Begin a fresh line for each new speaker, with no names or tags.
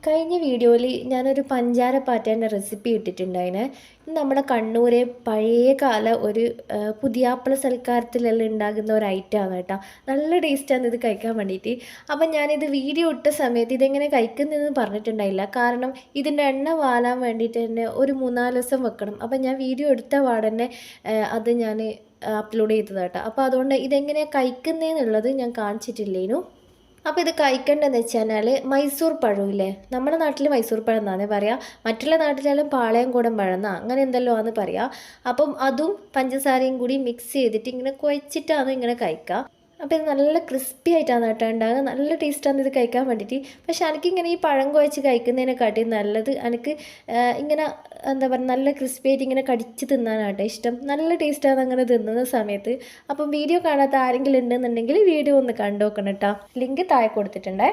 കഴിഞ്ഞ വീഡിയോയിൽ ഞാനൊരു പഞ്ചാര പാറ്റേൻ്റെ റെസിപ്പി ഇട്ടിട്ടുണ്ടായിന്. ഇത് നമ്മുടെ കണ്ണൂരെ പഴയ കാല ഒരു പുതിയാപ്പിള സൽക്കാരത്തിലെല്ലാം ഉണ്ടാകുന്ന ഒരു ഐറ്റമാണ് കേട്ടോ. നല്ല ടേസ്റ്റാണ് ഇത് കഴിക്കാൻ വേണ്ടിയിട്ട്. അപ്പം ഞാനിത് വീഡിയോ ഇട്ട സമയത്ത് ഇതെങ്ങനെ കഴിക്കുന്നതെന്ന് പറഞ്ഞിട്ടുണ്ടായില്ല. കാരണം ഇതിൻ്റെ എണ്ണ വാലാൻ വേണ്ടിയിട്ട് തന്നെ ഒരു 3-4 ദിവസം വെക്കണം. അപ്പം ഞാൻ വീഡിയോ എടുത്ത പാടന്നെ അത് ഞാൻ അപ്ലോഡ് ചെയ്തത് കേട്ടോ. അപ്പോൾ അതുകൊണ്ട് ഇതെങ്ങനെയാണ് കഴിക്കുന്നതെന്നുള്ളത് ഞാൻ കാണിച്ചിട്ടില്ലേനു. അപ്പോൾ ഇത് കഴിക്കേണ്ടതെന്ന് വെച്ചാൽ മൈസൂർ പഴമില്ലേ, നമ്മുടെ നാട്ടിൽ മൈസൂർ പഴം എന്നാണ് പറയുക, മറ്റുള്ള നാട്ടിലെല്ലാം പാളയംകോടൻ പഴം എന്നാ അങ്ങനെ എന്തെല്ലോ ആണ് പറയുക. അപ്പം അതും പഞ്ചസാരയും കൂടി മിക്സ് ചെയ്തിട്ട് ഇങ്ങനെ കുഴച്ചിട്ടാണ് ഇങ്ങനെ കഴിക്കുക. അപ്പോൾ ഇത് നല്ല ക്രിസ്പി ആയിട്ടാണ് കേട്ടോ ഉണ്ടാകുക. നല്ല ടേസ്റ്റാണ് ഇത് കഴിക്കാൻ വേണ്ടിയിട്ട്. പക്ഷേ എനിക്കിങ്ങനെ ഈ പഴം കുഴച്ച് കഴിക്കുന്നതിനെക്കാട്ടി നല്ലത് എനിക്ക് ഇങ്ങനെ എന്താ പറയുക നല്ല ക്രിസ്പി ആയിട്ട് ഇങ്ങനെ കടിച്ച് തിന്നാനാട്ടോ ഇഷ്ടം. നല്ല ടേസ്റ്റാണ് അങ്ങനെ തിന്നുന്ന സമയത്ത്. അപ്പം വീഡിയോ കാണാത്ത ആരെങ്കിലും ഉണ്ടെന്നുണ്ടെങ്കിൽ വീഡിയോ ഒന്ന് കണ്ടു നോക്കണം കേട്ടോ. ലിങ്ക് താഴെ കൊടുത്തിട്ടുണ്ടേ.